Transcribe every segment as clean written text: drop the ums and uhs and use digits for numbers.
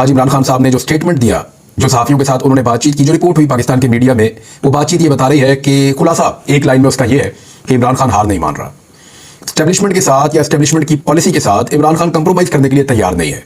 आज इमरान खान साहब ने जो स्टेटमेंट दिया, जो सहाफियों के साथ उन्होंने बातचीत की, जो रिपोर्ट हुई पाकिस्तान के मीडिया में, वो बातचीत ये बता रही है कि खुलासा एक लाइन में उसका ये है कि इमरान खान हार नहीं मान रहा। एस्टेब्लिशमेंट के साथ या एस्टेब्लिशमेंट की पॉलिसी के साथ इमरान खान कंप्रोमाइज करने के लिए तैयार नहीं है।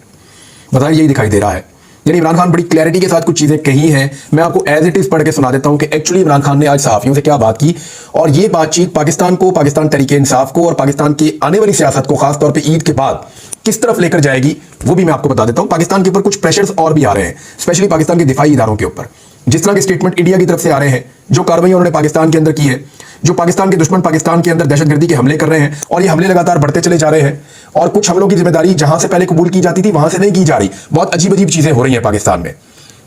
बताइए, यही दिखाई दे रहा है। यानी इमरान खान बड़ी क्लैरिटी के साथ कुछ चीजें कही हैं। मैं आपको एज इट इज पढ़ के सुना देता हूं कि एक्चुअली इमरान खान ने आज सहाफियों से क्या बात की, और ये बातचीत पाकिस्तान को, पाकिस्तान तरीके इंसाफ को और पाकिस्तान की आने वाली सियासत को खासतौर पर ईद के बाद किस तरफ लेकर जाएगी, वो भी मैं आपको बता देता हूं। पाकिस्तान के ऊपर कुछ प्रेशर्स और भी आ रहे हैं, स्पेशली पाकिस्तान के दिफाई इदारों के ऊपर। जिस तरह के स्टेटमेंट इंडिया की तरफ से आ रहे हैं, जो कार्रवाई उन्होंने पाकिस्तान के अंदर की है, जो पाकिस्तान के दुश्मन पाकिस्तान के अंदर दहशतगर्दी के हमले कर रहे हैं, और ये हमले लगातार बढ़ते चले जा रहे हैं, और कुछ हमलों की जिम्मेदारी जहां से पहले कबूल की जाती थी वहां से नहीं की जा रही। बहुत अजीब अजीब चीजें हो रही हैं पाकिस्तान में।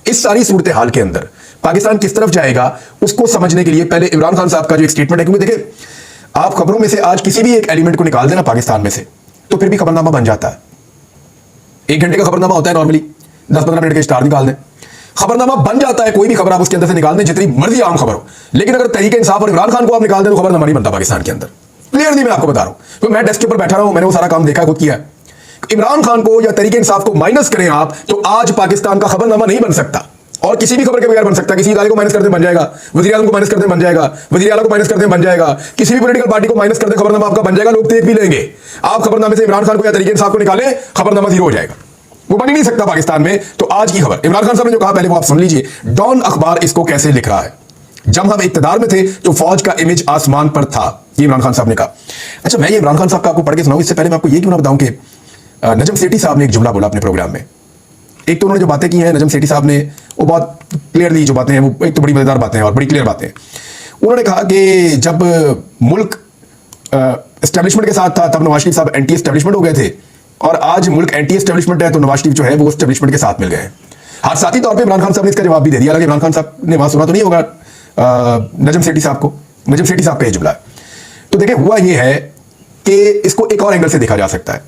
इस सारी सूरत हाल के अंदर पाकिस्तान किस तरफ जाएगा, उसको समझने के लिए पहले इमरान खान साहब का जो एक स्टेटमेंट है, क्योंकि देखिए, आप खबरों में से आज किसी भी एक एलिमेंट को निकाल देना पाकिस्तान में से, तो फिर भी खबरनामा बन जाता है। 1 घंटे का खबरनामा होता है नॉर्मली, 10-15 मिनट के स्टार निकाल दें, खबरनामा बन जाता है। कोई भी खबर आप उसके अंदर से निकाल दें, जितनी मर्जी आम खबर हो। लेकिन अगर तहरीक इंसाफ और इमरान खान को आप निकाल दें तो खबरनामा नहीं बनता पाकिस्तान के अंदर। क्लियरली मैं आपको बता रहा हूं, तो मैं डेस्क के ऊपर बैठा रहा हूं, मैंने वो सारा काम देखा, खुद किया। इमरान खान को या तहरीक इंसाफ को माइनस करें आप, तो आज पाकिस्तान का खबरनामा नहीं बन सकता, और किसी भी खबर के बगैर बन सकता। किसी इदारे को माइनस करते बन जाएगा, वज़ीर आज़म को माइनस करते बन जाएगा, वज़ीर आला को माइनस करते बन जाएगा, किसी भी पॉलिटिकल पार्टी को माइनस करते खबरनामा आपका बन जाएगा। लोग देख भी लेंगे। आप खबरनामे से इमरान खान को या तहरीक इंसाफ को निकालें, खबरनामा जीरो हो जाएगा, वो बन ही नहीं सकता पाकिस्तान में। तो आज की खबर इमरान खान साहब ने जो कहा, पहले वो आप सुन लीजिए। डॉन अखबार इसको कैसे लिख रहा है। जब हम इक्तदार में थे तो फौज का इमेज आसमान पर था, ये इमरान खान साहब ने कहा। अच्छा, मैं ये इमरान खान साहब का आपको पढ़ के सुनाऊं, इससे पहले मैं आपको ये क्यों ना बताऊं कि नजम सेठी साहब ने एक जुमला बोला अपने प्रोग्राम में। एक तो उन्होंने जो बातें की हैं नजम सेठी साहब ने, वो बहुत क्लियरली जो बातें हैं, वो एक तो बड़ी मजेदार बातें हैं और बड़ी क्लियर बातें हैं। उन्होंने कहा कि जब मुल्क एस्टेब्लिशमेंट के साथ था तब नवाज शरीफ साहब एंटी एस्टेब्लिशमेंट हो गए थे, और आज मुल्क एंटी एस्टेब्लिशमेंट है तो नवाज शरीफ जो है वो एस्टेब्लिशमेंट के साथ मिल गए। हादसाती तौर पे इमरान खान साहब ने इसका जवाब भी दे दिया। हालांकि इमरान खान साहब ने वहां सुना तो नहीं होगा नजम सेठी साहब को। नजम सेठी साहब का ये जुमला है। तो देखिए, हुआ ये है कि इसको एक और एंगल से देखा जा सकता है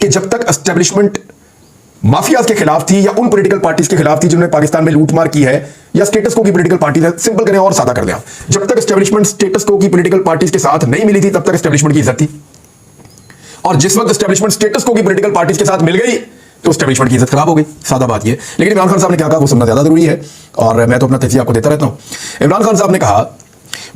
कि जब तक एस्टेब्लिशमेंट माफियाज के खिलाफ थी या उन पॉलिटिकल पार्टीज के खिलाफ थी जिन्होंने पाकिस्तान में लूटमार की है, या स्टेटस को की पॉलिटिकल पार्टीज है, सिंपल करें और सादा कर दें, जब तक एस्टेब्लिशमेंट स्टेटस को की पॉलिटिकल पार्टीज के साथ नहीं मिली थी तब तक एस्टेब्लिशमेंट की इज्जत थी। और जिस वक्त एस्टेब्लिशमेंट स्टेटस को की पॉलिटिकल पार्टीज के साथ मिल गई तो एस्टेब्लिशमेंट की इज्जत खराब हो गई। सादा बात ये। लेकिन इमरान खान साहब ने क्या कहा वो सुनना ज्यादा जरूरी है, और मैं तो अपना तजिया आपको देता रहता हूं। इमरान खान साहब ने कहा,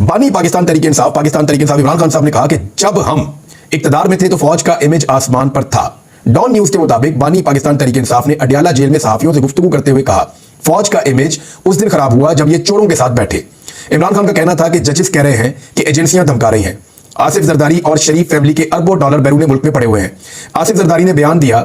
बानी पाकिस्तान तरीके इंसाफ इमरान खान साहब ने कहा कि जब हम इक्तदार में थे तो फौज का इमेज आसमान पर था। डॉन न्यूज के मुताबिक बानी पाकिस्तान तरीके इंसाफ ने अडियाला जेल में सहाफियों से गुफ्तगू करते हुए कहा, फौज का इमेज उस दिन खराब हुआ जब ये चोरों के साथ बैठे। इमरान खान का कहना था कि जजेस कह रहे हैं कि एजेंसियां धमका रही हैं। आसिफ जरदारी और शरीफ फैमिली के अरबों डॉलर बैरून मुल्क में पड़े हुए हैं। आसिफ जरदारी ने बयान दिया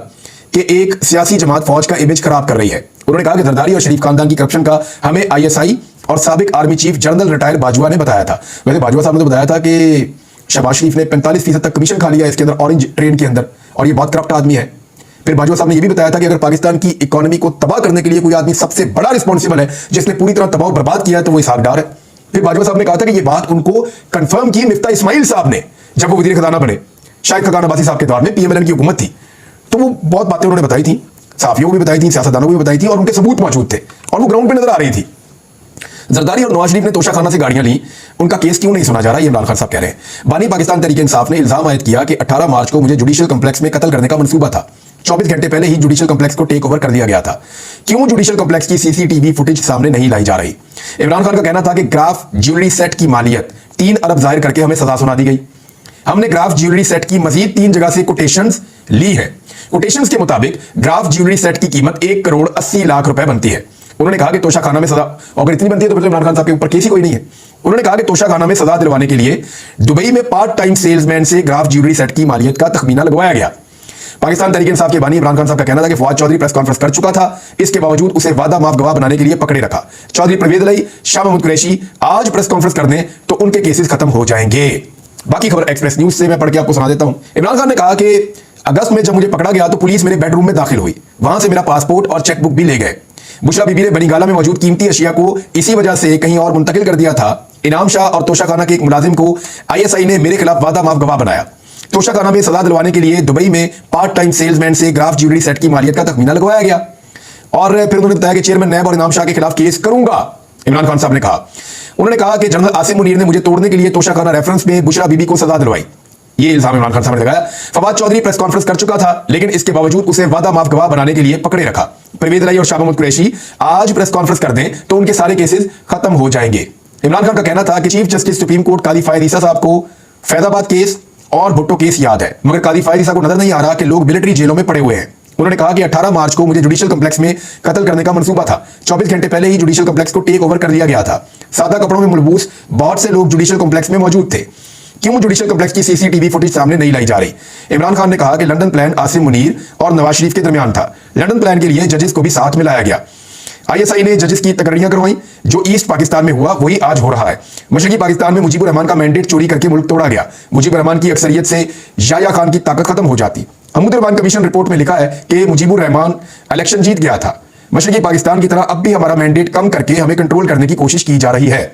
कि एक सियासी जमात फौज का इमेज खराब कर रही है। उन्होंने कहा कि जरदारी और शरीफ खानदान की करप्शन का हमें ISI और साबिक army chief general retire Bajwa ने बताया था। वैसे बाजवा साहब ने तो बताया था कि शहबाज शरीफ ने 45% तक कमीशन खा लिया इसके अंदर, ऑरेंज ट्रेन के अंदर, और ये बहुत करप्ट आदमी है। फिर बाजवा साहब ने यह भी बताया था कि अगर पाकिस्तान की इकोनॉमी को तबाह करने के लिए कोई आदमी सबसे बड़ा रिस्पॉन्सिबल है, जिसने पूरी तरह तबाह बर्बाद किया है, तो वो इसहाक डार है। फिर बाजवा साहब ने कहा था कि यह बात उनको कंफर्म की मिफ्ता इस्माइल साहब ने जब वो वजीर खजाना बने, शायद खजाना अब्बासी साहब के दौर में PMLN की हुकूमत थी। तो वो बहुत बातें उन्होंने बताई थी, सहाफियों को भी बताई थी, सियासतदानों को भी बताई थी, और उनके सबूत मौजूद थे और वो ग्राउंड पे नजर आ रही थी। जरदारी और नवाज शरीफ ने तोशाखाना से गाड़ियां ली, उनका केस क्यों नहीं सुना जा रहा, ये इमरान खान साहब कह रहे हैं। बानी पाकिस्तान तरीके इंसाफ ने इल्जाम आयद किया कि 18 मार्च को मुझे जुडिशियल कम्प्लेक्स में कत्ल करने का मंसूबा था। 24 घंटे पहले ही जुडिशियल कम्प्लेक्स को टेक ओवर कर दिया गया था। क्यों जुडिशियल कम्प्लेक्स की CCTV फुटेज सामने नहीं लाई जा रही। इमरान खान का कहना था कि ग्राफ ज्वेलरी सेट की मालियत 3 अरब जाहिर करके हमें सजा सुना दी गई। हमने ग्राफ ज्वेलरी सेट की मजीद 3 जगह से कोटेशंस ली है। कोटेशंस के मुताबिक ग्राफ ज्वेलरी सेट की कीमत 1 करोड़ 80 लाख रुपए बनती है। उन्होंने कहा कि तोशाखाना में सजा, अगर इतनी बनती है तो फिर इमरान खान साहब के ऊपर केस ही कोई नहीं है। उन्होंने कहा कि तोशाखाना में सजा दिलवाने के लिए दुबई में पार्ट टाइम सेल्समैन से ग्राफ ज्वेलरी सेट की मालियत का तखमीना लगवाया गया। पाकिस्तान तरीके इंसाफ के बानी इमरान खान साहब का कहना था कि फवाद चौधरी प्रेस कॉन्फ्रेंस कर चुका था, इसके बावजूद उसे वादा माफ गवाह बनाने के लिए पकड़े रखा। चौधरी परवेज अली, शाह महमूद कुरैशी आज प्रेस कॉन्फ्रेंस कर दें तो उनके केसेस खत्म हो जाएंगे। बाकी खबर एक्सप्रेस न्यूज से मैं पढ़ के आपको सुना देता हूं। इमरान खान ने कहा कि अगस्त में जब मुझे पकड़ा गया तो पुलिस मेरे बेडरूम में दाखिल हुई, वहां से मेरा पासपोर्ट और चेकबुक भी ले गए। बुशरा बीबी ने बनीगाला में मौजूद कीमती अशिया को इसी वजह से कहीं और मुंतकिल कर दिया था। इनाम शाह और तोशाखाना के एक मुलाजिम को ISI ने मेरे खिलाफ वादा माफ गवाह बनाया। तोशाखाना में सजा दिलवाने के लिए दुबई में पार्ट टाइम सेल्समैन से ग्राफ ज्वेलरी सेट की मालियत का तखमीना लगवाया गया, और फिर उन्होंने बताया कि चेयरमैन नैब और इनाम शाह के खिलाफ केस करूंगा। इमरान खान साहब ने कहा, उन्होंने कहा कि जनरल आसिम मुनीर ने मुझे तोड़ने के लिए तोशाखाना रेफरेंस में बुशरा बीबी को सजा दिलवाई। ये इल्जाम इमरान खान साहब ने लगाया। फवाद चौधरी प्रेस कॉन्फ्रेंस कर चुका था, लेकिन इसके बावजूद उसे वादा माफ गवाह बनाने के लिए पकड़े रखा। परवेज इलाही और शाह महमूद कुरैशी आज प्रेस कॉन्फ्रेंस कर दें तो उनके सारे केसेस खत्म हो जाएंगे। इमरान खान का कहना था कि चीफ जस्टिस सुप्रीम कोर्ट कादी फायद ईसा साहब को फैजाबाद केस और भुट्टो केस याद है, मगर कादी फायद ईसा को नजर नहीं आ रहा कि लोग मिलिट्री जेलों में पड़े हुए हैं। उन्होंने कहा कि 18 मार्च को मुझे जुडिशियल कॉम्प्लेक्स में कत्ल करने का मंसूबा था। 24 घंटे पहले ही जुडिशियल कॉम्प्लेक्स को टेक ओवर कर लिया गया था। सादा कपड़ों में मलबूस बहुत से लोग जुडिशियल कॉम्प्लेक्स में मौजूद थे। क्यों जुडिशियल कॉम्प्लेक्स की सीसीटीवी फुटेज सामने नहीं लाई जा रही? इमरान खान ने कहा कि लंदन प्लान आसिम मुनीर और नवाज शरीफ के दरमियान था। लंदन प्लान के लिए जजेस को भी साथ में लाया गया। आईएसआई ने जजेस की तकरीरियां करवाई। जो ईस्ट पाकिस्तान में हुआ वही आज हो रहा है। मशरकी पाकिस्तान में मुजीबुर रहमान का मैंडेट चोरी करके मुल्क तोड़ा गया। मुजीबुर रहमान की अक्सरियत से याया खान की ताकत खत्म हो जाती। हमूद रहमान कमीशन रिपोर्ट में लिखा है कि मुजीबुर रहमान इलेक्शन जीत गया था। मशरकी पाकिस्तान की तरह अब भी हमारा मैंडेट कम करके हमें कंट्रोल करने की कोशिश की जा रही है।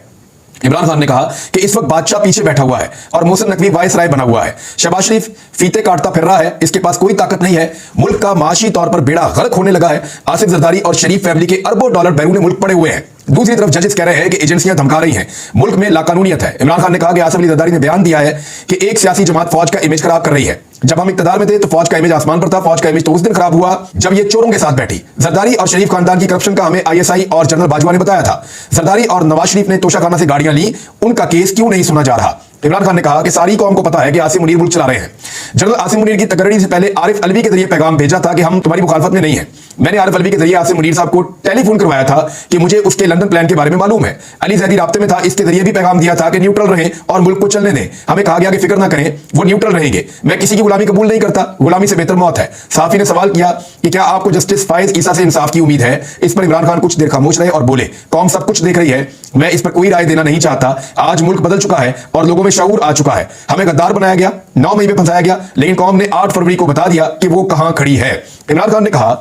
इमरान खान ने कहा कि इस वक्त बादशाह पीछे बैठा हुआ है और मोहसिन नकवी वायसराय बना हुआ है। शहबाज शरीफ फीते काटता फिर रहा है, इसके पास कोई ताकत नहीं है। मुल्क का माशी तौर पर बेड़ा गर्क होने लगा है। आसिफ जरदारी और शरीफ फैमिली के अरबों डॉलर बैरून मुल्क पड़े हुए हैं। दूसरी तरफ जजेस कह रहे हैं कि एजेंसियां धमका रही हैं, मुल्क में लाकानूनियत है। इमरान खान ने कहा कि आसिफ अली जरदारी ने बयान दिया है कि एक सियासी जमात फौज का इमेज खराब कर रही है। जब हम इक्तदार में थे तो फौज का इमेज आसमान पर था। फौज का इमेज तो उस दिन खराब हुआ जब ये चोरों के साथ बैठी। जरदारी और शरीफ खानदान की करप्शन का हमें आईएसआई और जनरल बाजवा ने बताया था। जरदारी और नवाज शरीफ ने तोशाखाना से गाड़ियां ली, उनका केस क्यों नहीं सुना जा रहा? इमरान खान ने कहा कि सारी कौम को पता है कि आसिम मुनीर मुल्क चला रहे हैं। जनरल आसिम मुनीर की तकरीर से पहले आरिफ अलवी के जरिए पैगाम भेजा था कि हम तुम्हारी मुखालफत में नहीं है। मैंने आरिफ अलवी के जरिए आसिम मुनीर साहब को टेलीफोन करवाया था कि मुझे उसके लंदन प्लान के बारे में मालूम है। अली जैदी राब्ते में था, इसके जरिए भी पैगाम दिया था कि न्यूट्रल रहें और मुल्क को चलने दें। हमें कहा गया कि फिक्र ना करें, वो न्यूट्रल रहेंगे। मैं किसी की गुलामी कबूल नहीं करता, गुलामी से बेहतर मौत है। साफी ने सवाल किया कि क्या आपको जस्टिस फायज ईसा से इंसाफ की उम्मीद है? इस पर इमरान खान कुछ देर खामोश रहे और बोले, कौम सब कुछ देख रही है, मैं इस पर कोई राय देना नहीं चाहता। आज मुल्क बदल चुका है और लोगों में शऊर आ चुका है। हमें गद्दार बनाया गया, 9 मई में फंसाया गया, लेकिन कौम ने 8 फरवरी को बता दिया कि वो कहां खड़ी है। इमरान खान ने कहा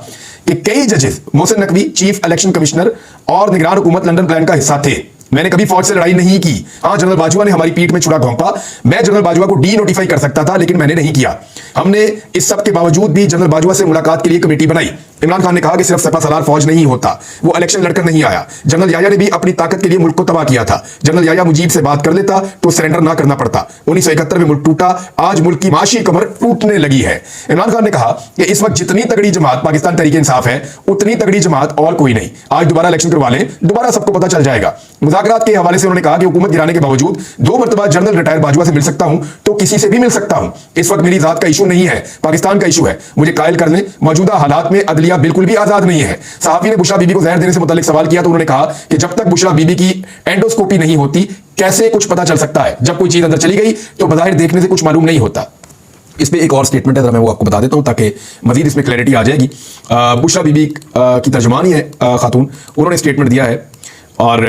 कि कई जजेस Mohsin Naqvi chief election commissioner और निगरान हुकूमत लंदन प्लान का हिस्सा थे। मैंने कभी फौज से लड़ाई नहीं की। हाँ, जनरल बाजवा ने हमारी पीठ में छुरा घोंपा। मैं जनरल बाजवा को डी नोटिफाई कर सकता था, लेकिन मैंने नहीं किया। हमने इस सब के बावजूद भी जनरल बाजवा से मुलाकात के लिए कमेटी बनाई। इमरान खान ने कहा कि सिर्फ सपा सलार फौज नहीं होता, वो इलेक्शन लड़कर नहीं आया। जनरल याया ने भी अपनी ताकत के लिए मुल्क को तबाह किया था। जनरल याया मुजीब से बात कर लेता तो सरेंडर ना करना पड़ता। 1971 में मुल्क टूटा, आज मुल्क की माशी कमर टूटने लगी है। इमरान खान ने कहा कि इस वक्त जितनी तगड़ी जमात पाकिस्तान तहरीक इंसाफ है, उतनी तगड़ी जमात और कोई नहीं। आज दोबारा इलेक्शन करवा लें, दोबारा सबको पता चल जाएगा। मुज़ाकरात के हवाले से उन्होंने कहा कि हुकूमत गिराने के बावजूद 2 मरतबा जनरल रिटायर बाजवा से मिल सकता हूं तो किसी से भी मिल सकता हूं। इस वक्त मेरी जात का इशू नहीं है, पाकिस्तान का इशू है। मुझे कायल कर लें, मौजूदा हालात में अदलिया बिल्कुल भी आजाद नहीं है। सहाफी ने बुशरा बीबी को जहर देने से मुतालिक सवाल किया तो उन्होंने कहा कि जब तक बुशरा बीबी की एंडोस्कोपी नहीं होती कैसे कुछ पता चल सकता है? जब कोई चीज अंदर चली गई तो बज़ाहिर देखने से कुछ मालूम नहीं होता। इस पे एक और स्टेटमेंट है, मैं वो आपको बता देता हूं ताकि मजीद इसमें क्लैरिटी आ जाएगी। बुशरा बीबी की तर्जुमान ही है खातून, उन्होंने स्टेटमेंट दिया है और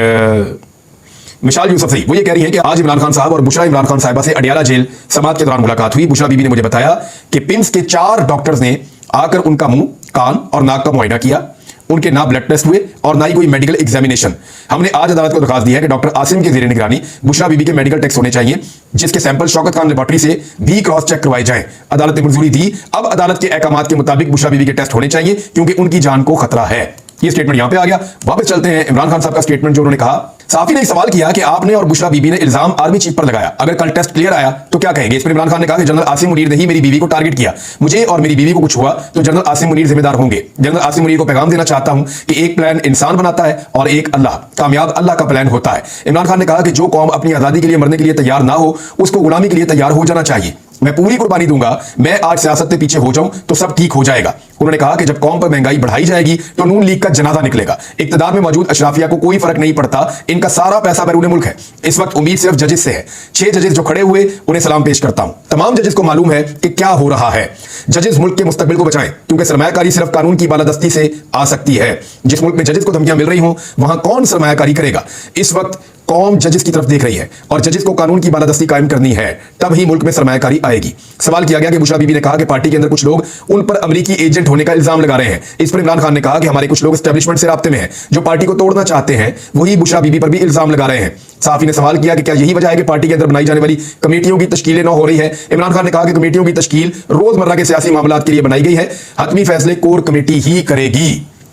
मिशाल यूसुफ सही वो ये कह रही है कि आज इमरान खान साहब और बुशरा इमरान खान साहिबा से अडियाला जेल समात के दौरान मुलाकात हुई। बुशरा बीबी ने मुझे बताया कि पिम्स के 4 डॉक्टर्स ने आकर उनका मुंह, कान और नाक का मुआयना किया। उनके ना ब्लड टेस्ट हुए और ना ही कोई मेडिकल एग्जामिनेशन। हमने आज अदालत को दरखास्त दी है कि डॉक्टर आसिम के ज़ेरे निगरानी बुशरा बीबी के मेडिकल टेस्ट होने चाहिए, जिसके सैंपल शौकत खान लेबोरेटरी से भी क्रॉस चेक करवाए जाएं। अदालत ने मंजूरी दी। अब अदालत के अहकामात के मुताबिक बुशरा बीबी के टेस्ट होने चाहिए क्योंकि उनकी जान को खतरा है। ये स्टेटमेंट यहां पे आ गया। वापस चलते हैं इमरान खान साहब का स्टेटमेंट जो उन्होंने कहा। साफी ने एक सवाल किया कि आपने और बुशरा बीबी ने इल्जाम आर्मी चीफ पर लगाया, अगर कल टेस्ट क्लियर आया तो क्या कहेंगे? इस पर इमरान खान ने कहा कि जनरल आसिम मुनीर ने ही मेरी बीवी को टारगेट किया। मुझे और मेरी बीवी को कुछ हुआ तो जनरल आसिम मुनीर जिम्मेदार होंगे। जनरल आसिम मुनीर को पैगाम देना चाहता हूं कि एक प्लान इंसान बनाता है और एक अल्लाह, कामयाब अल्लाह का प्लान होता है। इमरान खान ने कहा कि जो कौम अपनी आजादी के लिए मरने के लिए तैयार ना हो उसको गुलामी के लिए तैयार हो जाना चाहिए। मैं पूरी कुर्बानी दूंगा, मैं आज सियासत से पीछे हो जाऊं तो सब ठीक हो जाएगा। उन्होंने कहा कि जब कौम पर महंगाई बढ़ाई जाएगी तो नून लीग का जनाजा निकलेगा। इक्तदार में मौजूद अशराफिया को कोई फर्क नहीं पड़ता, इनका सारा पैसा बैरून मुल्क है। इस वक्त उम्मीद सिर्फ जजेस से है। 6 जजेस जो खड़े हुए उन्हें सलाम पेश करता हूं। तमाम जजेस को मालूम है कि क्या हो रहा है। जजेस मुल्क के मुस्तकबिल को बचाएं क्योंकि सरमायाकारी सिर्फ कानून की बालादस्ती से आ सकती है। जिस मुल्क में जजेस को धमकियां मिल रही हों वहां कौन सरमायाकारी करेगा? इस वक्त कौम जजेस की तरफ देख रही है और जजेस को कानून की बालादस्ती कायम करनी है, तब ही मुल्क में सरमायाकारी आएगी। सवाल किया गया कि बुशरा बीबी ने कहा कि पार्टी के अंदर कुछ लोग उन पर अमरीकी एजेंट होने का इल्जाम लगा रहे हैं। इस पर इमरान खान ने कहा कि हमारे कुछ लोग एस्टेब्लिशमेंट से राब्ते में हैं जो पार्टी को तोड़ना चाहते हैं, वही बुशरा बीबी पर भी इल्जाम लगा रहे हैं। साफी ने सवाल किया कि क्या यही वजह है कि पार्टी के अंदर बनाई जाने वाली कमेटियों की तश्कीलें न हो रही है? इमरान खान ने कहा कि कमेटियों की तश्कील रोजमर्रा के सियासी मामलात के लिए बनाई गई है, हतमी फैसले कोर कमेटी ही करेगी।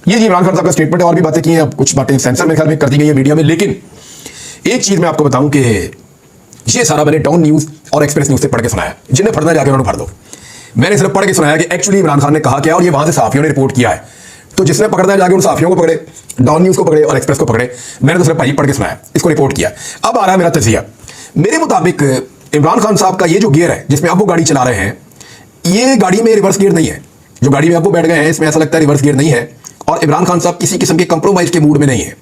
ये इमरान खान साहब का स्टेटमेंट है। और भी बातें की हैं, अब कुछ बातें सेंसर में ख्याल में कर दी गई है मीडिया में। लेकिन एक चीज मैं आपको बताऊं कि ये सारा मैंने डॉन न्यूज और एक्सप्रेस न्यूज से पढ़ के सुनाया, जिन्हें पढ़ना जाके उन्होंने पढ़ दो। मैंने सिर्फ पढ़ के सुनाया कि एक्चुअली इमरान खान ने कहा क्या और ये वहां से सहाफियों ने रिपोर्ट किया है। तो जिसने पकड़ना है जाके उन सहाफियों को पकड़े, डॉन न्यूज को पकड़े और एक्सप्रेस को पकड़े। मैंने तो सिर्फ पढ़ के सुनाया, इसको रिपोर्ट किया। अब आ रहा है मेरा तजिया। मेरे मुताबिक इमरान खान साहब का ये जो गियर है जिसमें अब वो गाड़ी चला रहे हैं, ये गाड़ी में रिवर्स गियर नहीं है। जो गाड़ी में अब वो बैठ गए हैं इसमें ऐसा लगता है रिवर्स गियर नहीं है। और इमरान खान साहब किसी किस्म के कंप्रोमाइज के मूड में नहीं है।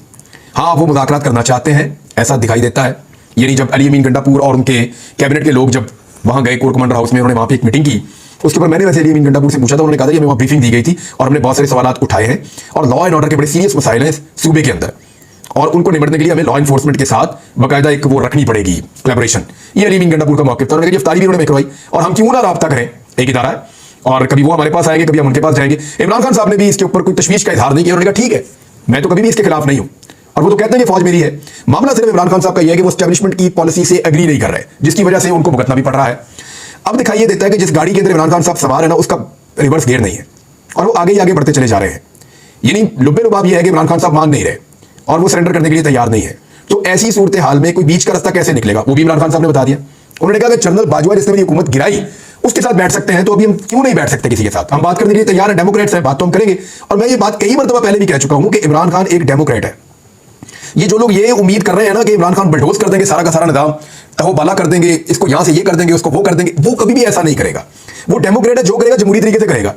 हाँ, वो मुज़ाकरात करना चाहते हैं, ऐसा दिखाई देता है। यानी जब अली अमीन गंडापुर और उनके कैबिनेट के लोग जब वहां गए कोर कमांडर हाउस में, उन्होंने वहां पे एक मीटिंग की। उसके बाद मैंने वैसे अली अमीन गंडापुर से पूछा था, उन्होंने कहा था कि हमें वहां ब्रीफिंग दी गई थी और हमने बहुत सारे सवाल उठाए हैं और लॉ एंड ऑर्डर के बड़े सीरियस मसाइल हैं सूबे के अंदर, और उनको निपटने के लिए हमें लॉ एनफोर्समेंट के साथ बाकायदा एक वो रखनी पड़ेगी कोलैबोरेशन। ये अली अमीन गंडापुर का मौक़िफ़ था। उन्होंने गिरफ्तारी भी उन्होंने करवाई और हम क्यों ना राब्ता करें, एक इदारा है और कभी वो हमारे पास आएंगे, कभी हम उनके पास जाएंगे। इमरान खान साहब ने भी इसके ऊपर कोई तशवीश का इजहार नहीं किया। उन्होंने कहा ठीक है, मैं तो कभी भी इसके खिलाफ नहीं हूं और वो तो कहते हैं कि फौज मेरी है। मामला सिर्फ इमरान खान साहब का यह है कि वो एस्टैब्लिशमेंट की पॉलिसी से एग्री नहीं कर रहे, जिसकी वजह से उनको भुगतना भी पड़ रहा है। अब दिखाई देता है कि जिस गाड़ी के अंदर इमरान खान साहब सवार है ना, उसका रिवर्स गियर नहीं है और वो आगे ही आगे बढ़ते चले जा रहे हैं। यानी लुब्बे लुबाब यह है कि इमरान खान साहब मान नहीं रहे और वो सरेंडर करने के लिए तैयार नहीं है। तो ऐसी सूरत हाल में कोई बीच का रास्ता कैसे निकलेगा, वो भी इमरान खान साहब ने बता दिया। उन्होंने कहा कि जनरल बाजवा जिसने मेरी हुकूमत गिराई उसके साथ बैठ सकते हैं, तो अभी हम क्यों नहीं बैठ सकते किसी के साथ? हम बात करने के लिए तैयार हैं, डेमोक्रेट्स हैं, बात तो हम करेंगे। और मैं ये बात कई मरतबा पहले भी कह चुका हूं कि इमरान खान एक डेमोक्रेट है। ये जो लोग ये उम्मीद कर रहे हैं ना कि इमरान खान बलडोज कर देंगे सारा का सारा निजाम, तहोबाला कर देंगे, इसको यहां से ये कर देंगे, उसको वो कर देंगे, वो कभी भी ऐसा नहीं करेगा। वो डेमोक्रेट है, जो करेगा जमहूरी तरीके से करेगा।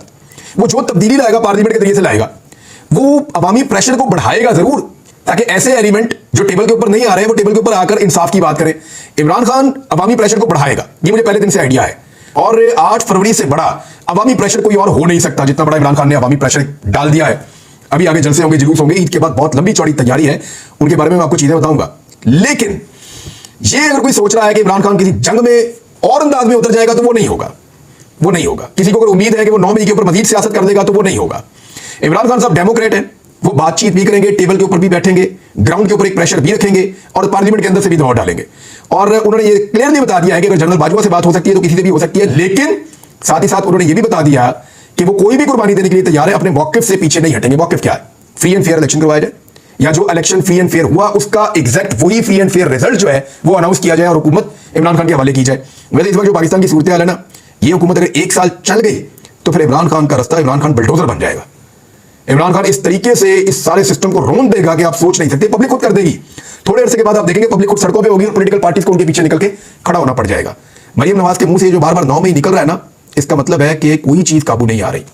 वो जो तब्दीली लाएगा पार्लियामेंट के तरीके से लाएगा। वो अवामी प्रेशर को बढ़ाएगा जरूर, ताकि ऐसे एलिमेंट जो टेबल के ऊपर नहीं आ रहे हैं वो टेबल के ऊपर आकर इंसाफ की बात करें। इमरान खान अवामी प्रेशर को बढ़ाएगा, ये मुझे पहले दिन से आइडिया है। और 8 फरवरी से बड़ा अवामी प्रेशर कोई और हो नहीं सकता जितना बड़ा इमरान खान ने अवामी प्रेशर डाल दिया है। अभी आगे जलसे होंगे, जुलूस होंगे, ईद के बाद बहुत लंबी चौड़ी तैयारी है, उनके बारे में मैं आपको चीजें बताऊंगा। लेकिन ये अगर कोई सोच रहा है कि इमरान खान किसी जंग में और अंदाज में उतर जाएगा तो वो नहीं होगा, वो नहीं होगा। किसी को अगर उम्मीद है कि वो 9 मई के ऊपर मजीद सियासत कर देगा तो वो नहीं होगा। इमरान खान साहब डेमोक्रेट हैं, वो बातचीत भी करेंगे, टेबल के ऊपर भी बैठेंगे, ग्राउंड के ऊपर एक प्रेशर भी रखेंगे और पार्लियामेंट के अंदर से भी दबाव डालेंगे। और उन्होंने ये क्लियरली बता दिया है कि अगर जनरल बाजवा से बात हो सकती है तो किसी से भी हो सकती है। लेकिन साथ ही साथ उन्होंने ये भी बता दिया कि वो कोई भी कुर्बानी देने के लिए तैयार है, अपने मौक़िफ़ से पीछे नहीं हटेंगे। मौक़िफ़ क्या है? फ्री एंड फेयर इलेक्शन करवाया जाए, या जो इलेक्शन फ्री एंड फेयर हुआ उसका एग्जैक्ट वही फ्री एंड फेयर रिजल्ट जो है वो अनाउंस किया जाए और हुकूमत इमरान खान के हवाले की जाए। वैसे इस वक्त जो पाकिस्तान की सूरत हाल है ना, ये हुकूमत अगर 1 साल चल गई तो फिर इमरान खान का रास्ता, इमरान खान बुलडोजर बन जाएगा। इमरान खान इस तरीके से इस सारे सिस्टम को रोन देगा कि आप सोच नहीं सकते। पब्लिक खुद कर देगी। थोड़े अरसे के बाद आप देखेंगे पब्लिक खुद सड़कों पे होगी और पॉलिटिकल पार्टीज को उनके पीछे निकल के खड़ा होना पड़ जाएगा। मरियम नवाज के मुंह से जो बार बार 9 मई निकल रहा है ना, इसका मतलब है कि कोई चीज काबू नहीं आ रही।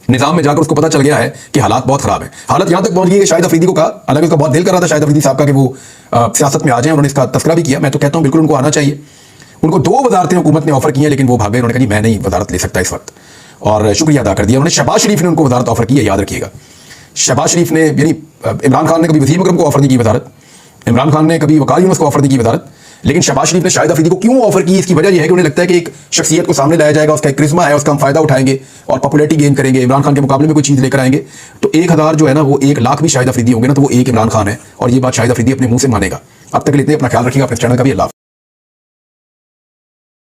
निजाम में जाकर उसको पता चल गया है कि हालात बहुत खराब है। हालत यहां तक पहुंच गई कि शाहिद अफरीदी को कहा, हालांकि उसका बहुत दिल कर रहा था शाहिद अफरीदी साहब का कि वो सियासत में आ जाएं। उन्होंने इसका तस्करा भी किया। मैं तो कहता हूं बिल्कुल उनको आना चाहिए। उनको 2 वजारतें हुकूमत ने ऑफर की हैं लेकिन वो भाग गए। उन्होंने कहा जी मैं नहीं वजारत ले सकता इस वक्त, और शुक्रिया अदा कर दिया। उन्होंने शहबाज शरीफ ने उनको वजारत ऑफर की है, याद रखिएगा। शहबाज शरीफ ने, यानी इमरान खान ने कभी वसीम अकरम को ऑफर नहीं की वजारत, इमरान खान ने कभी वकार यूनुस को ऑफर नहीं की वजारत, लेकिन शहबाज शरीफ ने शाहिद अफरीदी को क्यों ऑफर की? इसकी वजह यह है कि उन्हें लगता है कि एक शख्सियत को सामने लाया जाएगा, उसका एक क्रिश्मा है, उसका हम फायदा उठाएंगे और पॉपुलैरिटी गेन करेंगे, इमरान खान के मुकाबले में कोई चीज़ लेकर आएंगे। तो 1000 जो है ना, वो 1 लाख भी शाहिद अफरीदी होंगे ना, तो वो एक इमरान खान है और ये बात शाहिद अफरीदी अपने मुंह से मानेगा। अब तक के लिए इतना अपना ख्याल रखिएगा, अपने चैनल का भी अल्लाह।